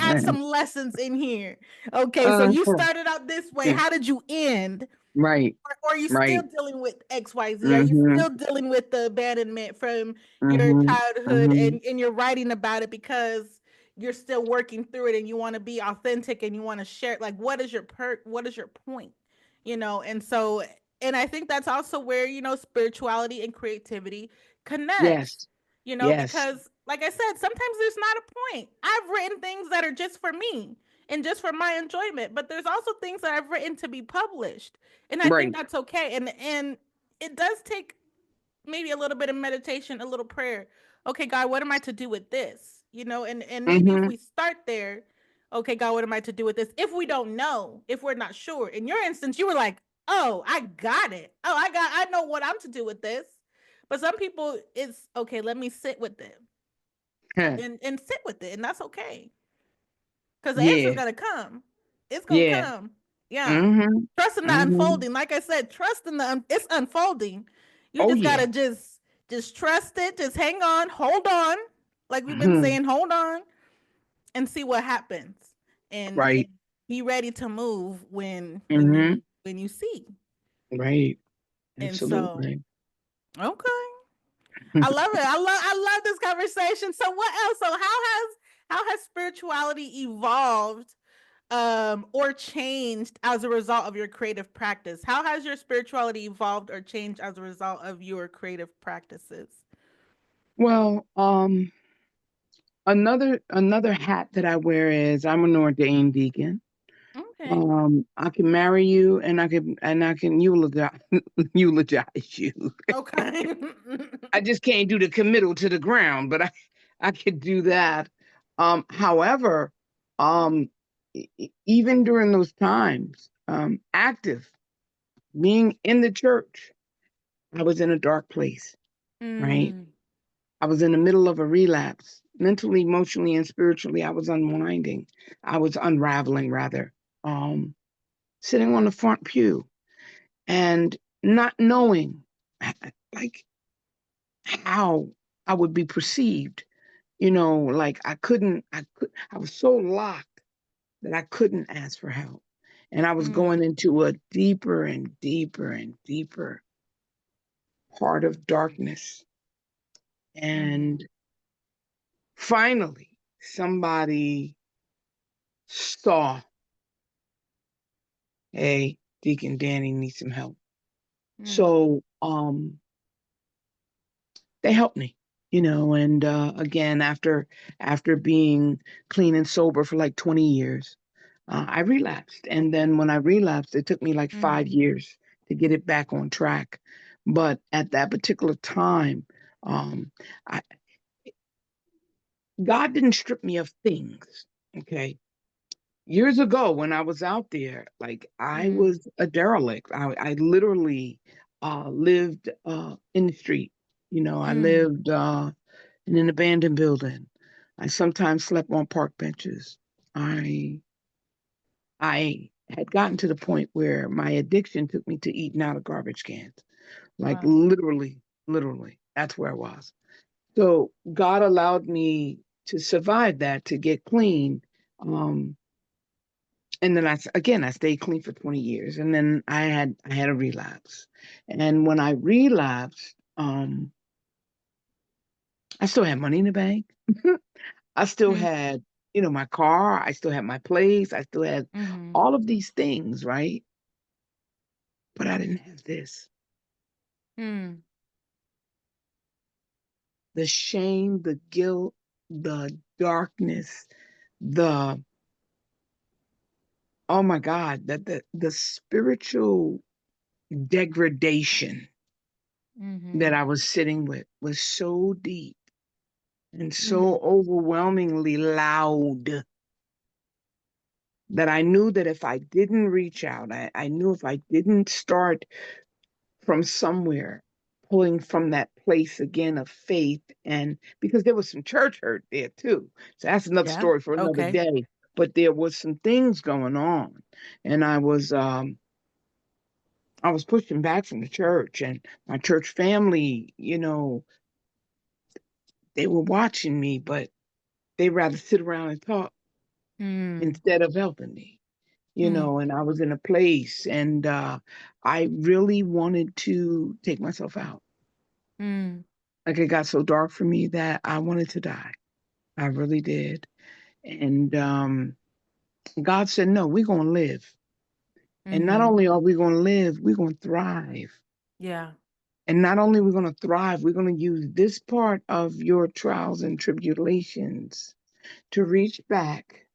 add Mhm. some lessons in here. Okay, so you Uh-huh. started out this way. How did you end? Right. Or are you still Right. dealing with XYZ? Are you Mhm. still dealing with the abandonment from your Mhm. childhood, Mhm. and you're writing about it because you're still working through it and you want to be authentic and you want to share it? Like, what is your point? And so, and I think that's also where, spirituality and creativity connects. Yes. Yes. Because like I said, sometimes there's not a point. I've written things that are just for me and just for my enjoyment, but there's also things that I've written to be published, and I think Right. that's okay. And it does take maybe a little bit of meditation, a little prayer. Okay, God, what am I to do with this? And maybe if Mhm. we start there, okay, God, what am I to do with this? If we don't know, if we're not sure. In your instance, you were like, "Oh, I got it. Oh, I know what I'm to do with this." But some people, it's okay, let me sit with it and sit with it, and that's okay. Because the answer is Yeah. gonna come. It's gonna Yeah. come. Yeah. Mhm. Trust in the Mhm. unfolding. Like I said, trust in it's unfolding. You Oh just gotta yeah. just trust it. Just hang on, hold on. Like we've been Mhm. saying, hold on and see what happens. And Right. be ready to move Mhm. when you see. Right. And so, Absolutely. okay. I love it. I love this conversation. So what else? So how has spirituality evolved, or changed as a result of your creative practice? How has your spirituality evolved or changed as a result of your creative practices? Well, another hat that I wear is I'm an ordained deacon. Okay. I can marry you and I can eulogize eulogize you. Okay. I just can't do the committal to the ground, but I could do that. However, um, even during those times, active, being in the church, I was in a dark place, right? Mm, I was in the middle of a relapse, mentally, emotionally, and spiritually. I was unwinding. I was unraveling, rather, um, sitting on the front pew and not knowing, like, how I would be perceived. Like I was so locked that I couldn't ask for help. And I was going mm, into a deeper and deeper and deeper part of darkness. And mm, finally, somebody saw, hey, Deacon Danny needs some help. mm, So they helped me, and again, after being clean and sober for like 20 years, I relapsed. And then when I relapsed, it took me like 5 years to get it back on track. But at that particular time, um, I, God didn't strip me of things. Okay. Years ago, when I was out there, like I mm, was a derelict. I literally lived in the street. I mm, lived in an abandoned building. I sometimes slept on park benches. I I had gotten to the point where my addiction took me to eating out of garbage cans. Like Wow. literally, literally. That's where I was. So God allowed me to survive that, to get clean. Um, and then I stayed clean for 20 years. And then I had a relapse. And when I relapsed, I still had money in the bank. I still Mm, had, my car. I still had my place. I still had mhm. all of these things, right? But I didn't have this. Mm. The shame, the guilt, the darkness, the oh my God, that the spiritual degradation that Mhm. I was sitting with was so deep and so Mm. overwhelmingly loud that I knew that if I didn't reach out, I knew if I didn't start from somewhere, pulling from that place again of faith, and because there was some church hurt there too. So that's another Yeah. story for another Okay. day. But there was some things going on, and I was pushing back from the church, and my church family, they were watching me, but they rather sit around and talk Mm. instead of helping me, Mm. and I was in a place, and I really wanted to take myself out. Mm. Like it got so dark for me that I wanted to die. I really did. And God said, no, we're going to live. And not Mhm. only are we going to live, we're going to thrive. Yeah. And not only we're going to thrive, we're going to use this part of your trials and tribulations to reach back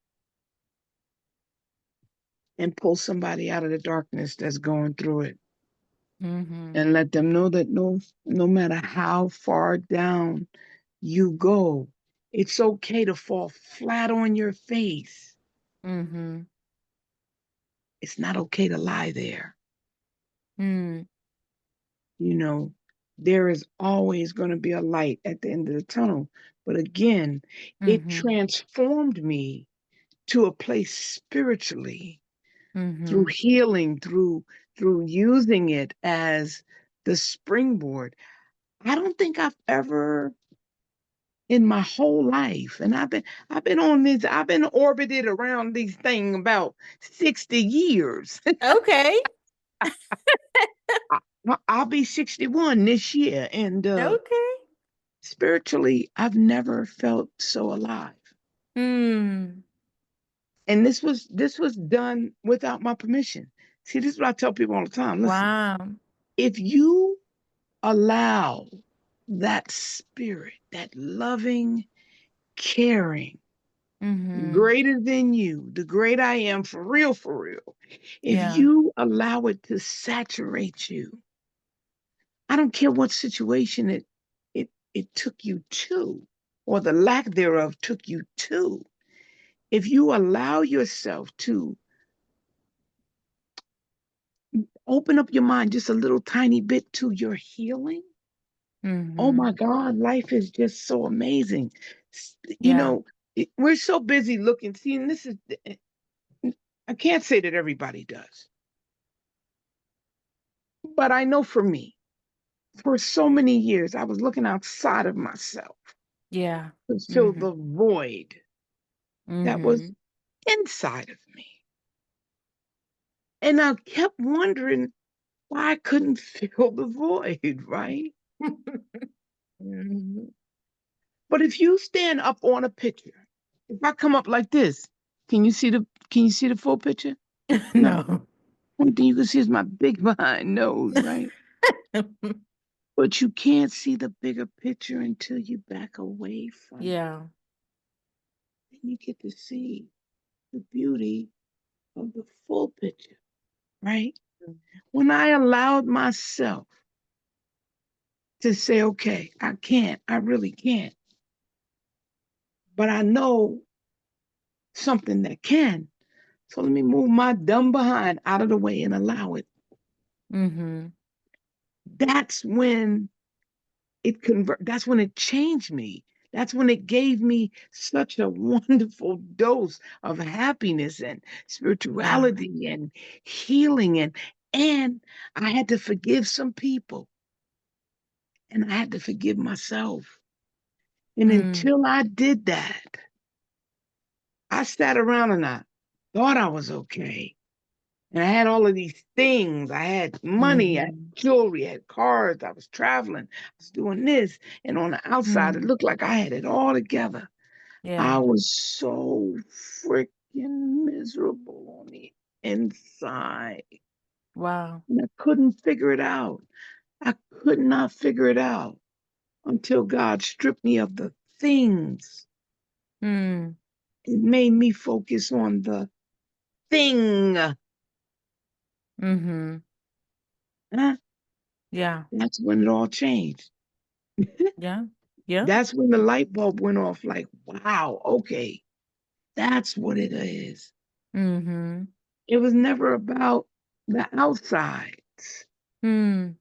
and pull somebody out of the darkness that's going through it, Mhm. and let them know that no matter how far down you go, it's okay to fall flat on your face. Mhm. It's not okay to lie there. Mm. You know, there is always going to be a light at the end of the tunnel. But again, it Mhm. transformed me to a place spiritually through Mhm. healing, through using it as the springboard. I don't think I've ever in my whole life, and I've been orbited around these things about 60 years. Okay. I'll be 61 this year, and Okay. spiritually, I've never felt so alive. Mm. And this was done without my permission. See, this is what I tell people all the time. Listen, Wow. if you allow that spirit, that loving, caring, Mhm. greater than you, the great I am for real, if Yeah. you allow it to saturate you, I don't care what situation it took you to, or the lack thereof took you to. If you allow yourself to open up your mind just a little tiny bit to your healing, oh Mhm. my God, life is just so amazing. You Yeah. know, we're so busy looking. See, and I can't say that everybody does, but I know for me, for so many years, I was looking outside of myself Yeah. to fill Mhm. the void that was Mhm. inside of me. And I kept wondering why I couldn't fill the void, right? Mhm. But if you stand up on a picture, if I come up like this, can you see the full picture? No. No. Only thing you can see is my big behind nose, right? But you can't see the bigger picture until you back away from it. Yeah. Then you get to see the beauty of the full picture, right? When I allowed myself to say, okay, I can't, I really can't, but I know something that can. So let me move my dumb behind out of the way and allow it. Mhm. That's when that's when it changed me. That's when it gave me such a wonderful dose of happiness and Yeah. spirituality and healing and I had to forgive some people and I had to forgive myself. And Mm. until I did that, I sat around and I thought I was okay. And I had all of these things. I had money, I had Mhm. jewelry, I had cars, I was traveling, I was doing this. And on the outside, it Mm. looked like I had it all together. I Yeah. was so freaking miserable on the inside. Wow. And I couldn't figure it out. I could not figure it out until God stripped me of the things. Mm. It made me focus on the thing. Mhm. Huh? Yeah. That's when it all changed. Yeah. Yeah. That's when the light bulb went off like, wow, okay, that's what it is. Mhm. It was never about the outside. Mm.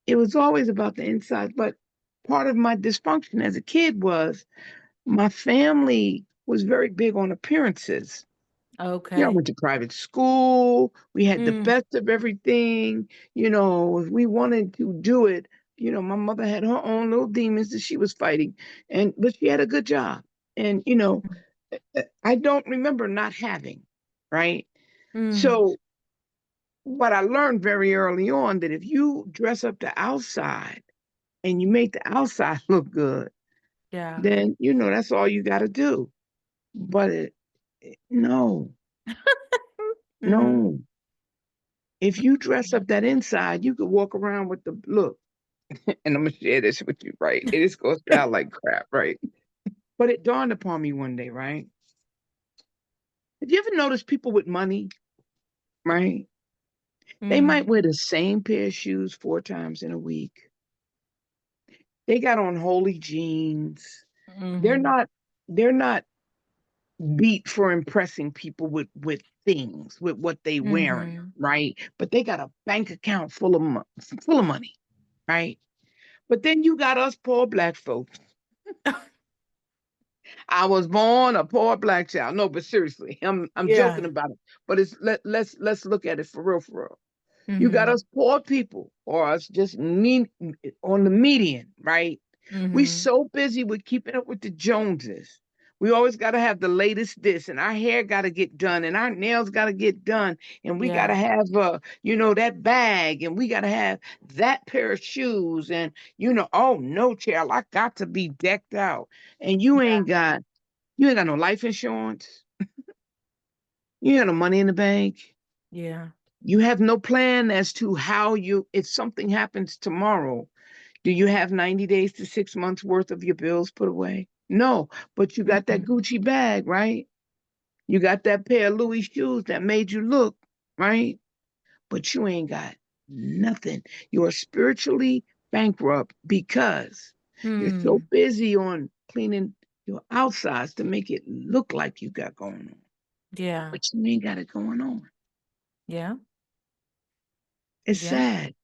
It was always about the inside. But part of my dysfunction as a kid was my family was very big on appearances. Yeah, I Okay. went to private school. We had the Mm. best of everything. If we wanted to do it, my mother had her own little demons that she was fighting, but she had a good job. And I don't remember not having, right? Mm. So, but I learned very early on that if you dress up the outside and you make the outside look good, Yeah. then that's all you got to do. But no, Mm. no. If you dress up that inside, you could walk around with the look. And I'm gonna share this with you, right? It is gonna sound like crap, right? But it dawned upon me one day, right? Have you ever noticed people with money, right? They might Mm. wear the same pair of shoes 4 times in a week. They got on holy jeans. They're Mhm. not they're not beat for impressing people with things, with what they wearing, Mhm. right? But they got a bank account full of money, right? But then you got us poor black folks. I was born a poor black child. No, but seriously, I'm joking Yeah. about it. But let's look at it for real, for real. You got Mhm. us poor people, or us just on the median, right? We Mhm. so busy with keeping up with the Joneses. We always got to have the latest this, and our hair got to get done, and our nails got to get done, and we got to Yeah. have, that bag, and we got to have that pair of shoes, and oh no, child, I got to be decked out, and you ain't got no life insurance, you ain't got no money in the bank, Yeah. you have no plan as to if something happens tomorrow. Do you have 90 days to 6 months worth of your bills put away? No, but you got that Mhm. Gucci bag, right? You got that pair of Louis shoes that made you look, right? But you ain't got nothing. You're spiritually bankrupt because you're so Mm. busy on cleaning your outsides to make it look like you got going on. Yeah. But you ain't got it going on. Yeah. It's Yeah. sad.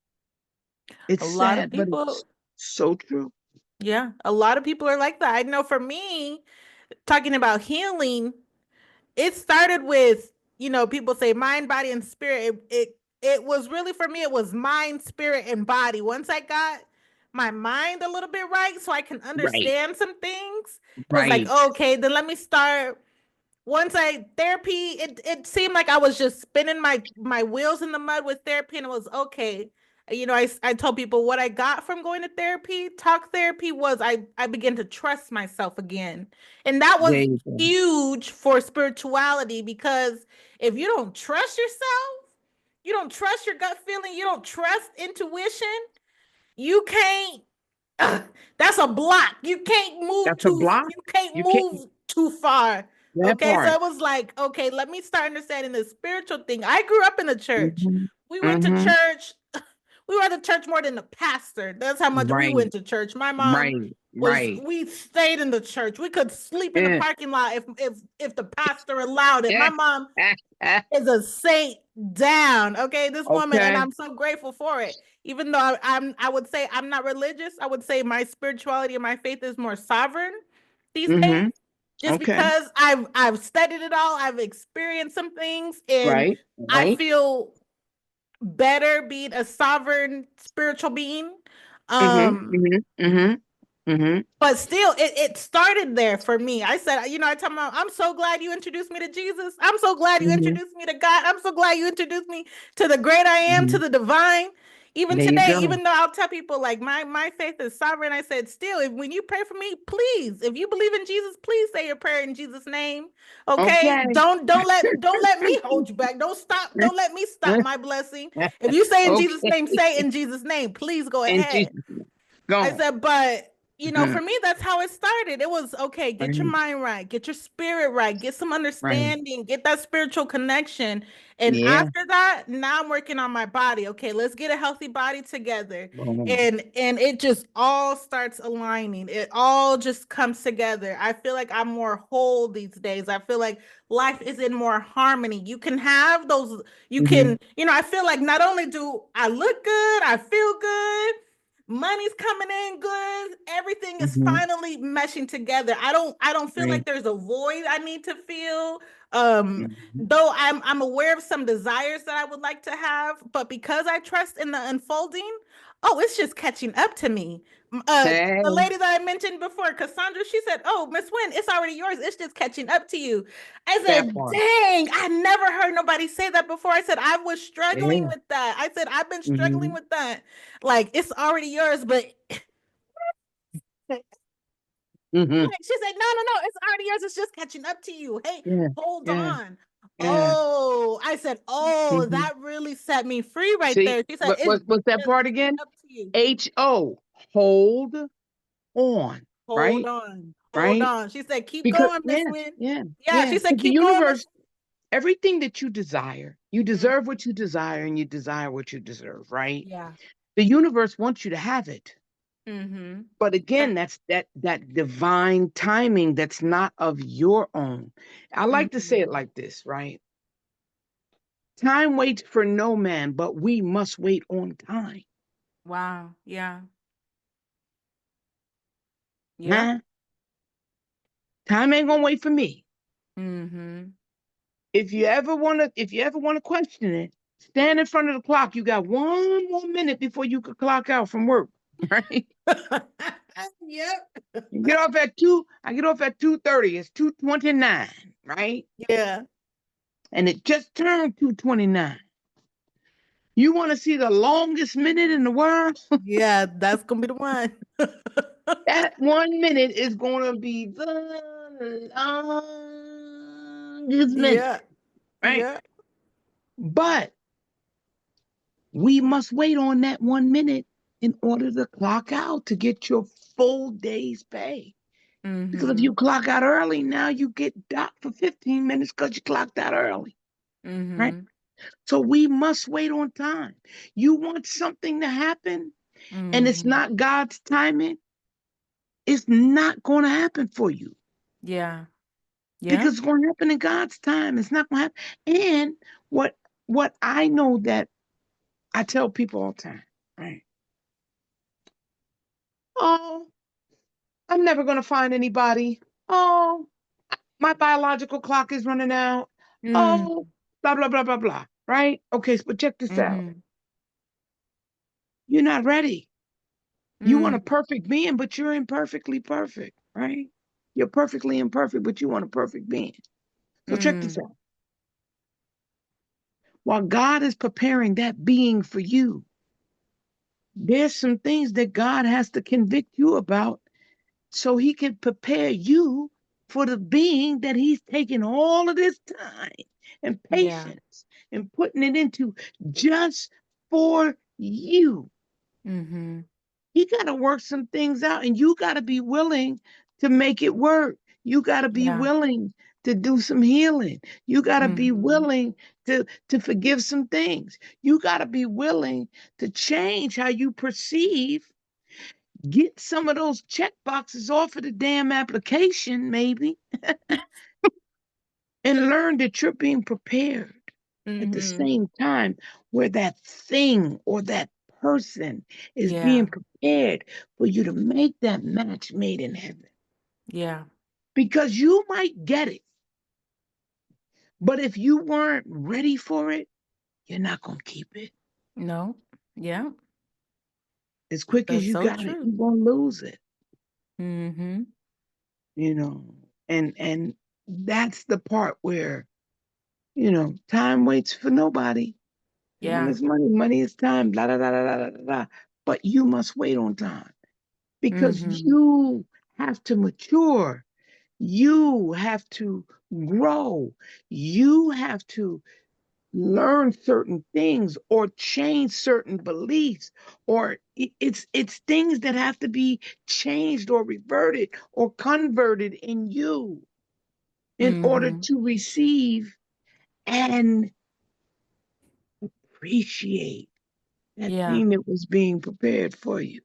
It's A lot of sad, but it's people, so true. yeah, a lot of people are like that. I know for me, talking about healing, it started with, people say mind, body, and spirit. It was really for me, it was mind, spirit, and body. Once I got my mind a little bit right so I can Right, understand some things, it was like, right. okay, then let me start. Once I therapy, it seemed like I was just spinning my wheels in the mud with therapy, and it was okay. I told people what I got from going to therapy, talk therapy, was I began to trust myself again. And that There was you go. huge for spirituality, because if you don't trust yourself, you don't trust your gut feeling, you don't trust intuition, you can't that's a block. That's a block. You can't You can't move too far. that Okay, so part. it was like, okay, let me start understanding the spiritual thing. I grew up in the church. Mhm. We went to Mhm. church. We were at the church more than the pastor. That's how much we Right. went to church. My mom Right. was Right. we stayed in the church. We could sleep in the Yeah. parking lot if the pastor allowed it. My mom is a saint down. Okay, this woman, and Okay. I'm so grateful for it. Even though I would say I'm not religious, I would say my spirituality and my faith is more sovereign these days. Mm-hmm. Just Okay. because I've studied it all, I've experienced some things, and Right. I Right. feel better being a sovereign spiritual being. Mm-hmm. Um, Mm-hmm. Mm-hmm. Mm-hmm. but still, it started there for me. I said, I tell my mom, I'm so glad you introduced me to Jesus. I'm so glad you Mm-hmm. introduced me to God. I'm so glad you introduced me to the great I am, to Mm-hmm. the divine. Even There you today, go. even though I'll tell people like my faith is sovereign, I said, still, when you pray for me, please, if you believe in Jesus, please say your prayer in Jesus' name. Okay. Okay. Don't let me hold you back. Don't let me stop my blessing. If you say in Jesus' Okay. name, say in Jesus' name. Please go And ahead. Jesus, go I on. said, but Mhm. for me, that's how it started. It was okay, get your Right. mind right, get your spirit right, get some Right. understanding, get that spiritual connection. And Yeah. after that, now I'm working on my body. Okay, let's get a healthy body together. Boom. And it just all starts aligning. It all just comes together. I feel like I'm more whole these days. I feel like life is in more harmony. You can have those, you Mhm. can, I feel like not only do I look good, I feel good, money's coming in good, everything is Mhm. finally meshing together. I don't feel like Right. there's a void I need to feel. um Mhm. though I'm aware of some desires that I would like to have, but because I trust in the unfolding, oh, it's just catching up to me. The Hey, lady that I mentioned before, Cassandra, she said, oh, Miss Wynn, it's already yours, it's just catching up to you. I that said, part. dang, I never heard nobody say that before. I said, I was struggling Yeah. with that. I said, I've been struggling Mhm. with that. Like, it's already yours, but Mhm. she said, no, no, no, it's already yours. It's just catching up to you. Hey, Yeah. hold Yeah. on. Yeah. Oh, I said, oh, Mhm. that really set me free right See, there. She said, it's what's that just part catching again? up to you. HO. Hold on. Hold Right? on. Hold Right? on. She said, keep Because going, Miss yeah, Wynn. yeah, Yeah, yeah. she said, Because the keep going, Miss universe, everything that you Wynn. deserve what you desire, and you desire what you deserve, right? Yeah. The universe wants you to have it. Mm-hmm. But Yeah. again, that's that divine timing that's not of your own. I like to say it Mm-hmm. like this, right? Time waits for no man, but we must wait on time. Wow. Yeah. Yep. Huh? Time ain't gonna wait for me. Mm-hmm. If you ever wanna question it, stand in front of the clock. You got 1 more minute before you could clock out from work, right? Yep. You get off at 2, I get off at 2:30. It's 2:29, right? Yeah. And it just turned 2:29. You want to see the longest minute in the world? Yeah, that's gonna be the one. That 1 minute is going to be the longest minute, Yeah. right? Yeah. But we must wait on that 1 minute in order to clock out to get your full day's pay. Because if Mm-hmm. you clock out early, now you get docked for 15 minutes because you clocked out early, right? Mm-hmm. So we must wait on time. You want something to happen and it's Mm-hmm. not God's timing, it's not going to happen for you Yeah. Yeah. because it's going to happen in God's time. It's not going to happen. And what what I know that I tell people all the time, right? Oh, I'm never going to find anybody. Oh, my biological clock is running out. Mm. Oh, blah blah blah blah blah. Right? Okay, but check this out. Mm-hmm. You're not ready. You want a Mm. perfect being, but you're imperfectly perfect, right? You're perfectly imperfect, but you want a perfect being. So check this Mm. out. While God is preparing that being for you, there's some things that God has to convict you about so he can prepare you for the being that he's taking all of this time and Yeah. patience and putting it into just for you. Mm-hmm. He got to work some things out and you got to be willing to make it work. You got to be Yeah. willing to do some healing. You got to be Mm-hmm. willing to forgive some things. You got to be willing to change how you perceive Get some of those check boxes off of the damn application, maybe, and learn that you're being prepared at the Mhm. same time where that thing or that person is being Yeah. prepared for you to make that match made in heaven. Yeah. Because you might get it, but if you weren't ready for it, you're not going to keep it. No. Yeah. As quick as That's you so got it, true. you're going to lose it, Mhm. you know. And that's the part where, time waits for nobody. Time Yeah. is money, money is time, blah, blah, blah, blah, blah, blah, blah. But you must wait on time because Mhm. you have to mature. You have to grow. You have to learn certain things or change certain beliefs or it's things that have to be changed or reverted or converted in you in order Mhm. to receive and appreciate that Yeah. thing that was being prepared for you.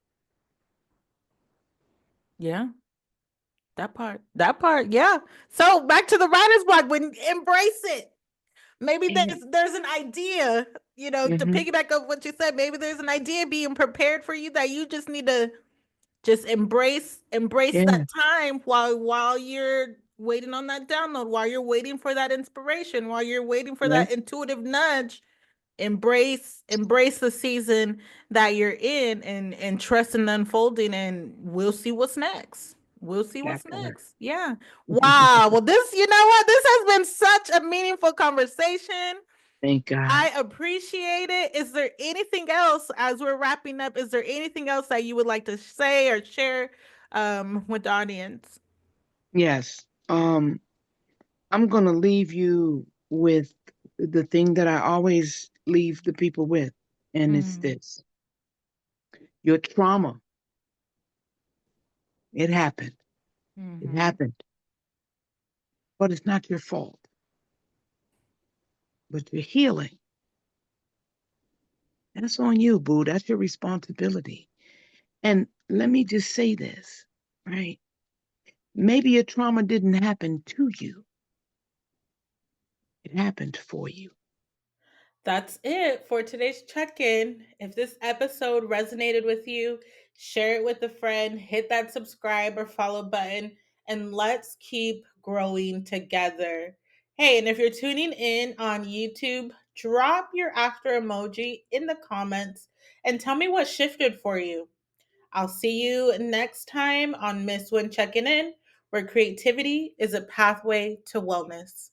Yeah. That part. That part. Yeah. So back to the writer's block. When embrace it. Maybe And there's an idea, to mhm, piggyback up what you said. Maybe there's an idea being prepared for you that you just need to just embrace that yeah, time while you're waiting on that download, while you're waiting for that inspiration, while you're waiting for yeah, that intuitive nudge. Embrace the season that you're in, and trust in the unfolding, and we'll see what's next. We'll see that what's part. next. Yeah. Wow. Well, this, you know what? This has been such a meaningful conversation. Thank God. I appreciate it. Is there anything else as we're wrapping up? Is there anything else that you would like to say or share with the audience? Yes. I'm going to leave you with the thing that I always leave the people with, and it's Mm, this: your trauma, it happened. It mm-hmm. happened, but it's not your fault. But your healing, that's on you, boo. That's your responsibility. And let me just say this, right? Maybe your trauma didn't happen to you, it happened for you. That's it for today's check in. If this episode resonated with you, share it with a friend, hit that subscribe or follow button, and let's keep growing together. Hey, and if you're tuning in on YouTube, drop your after emoji in the comments and tell me what shifted for you. I'll see you next time on Miss Win Checking In, where creativity is a pathway to wellness.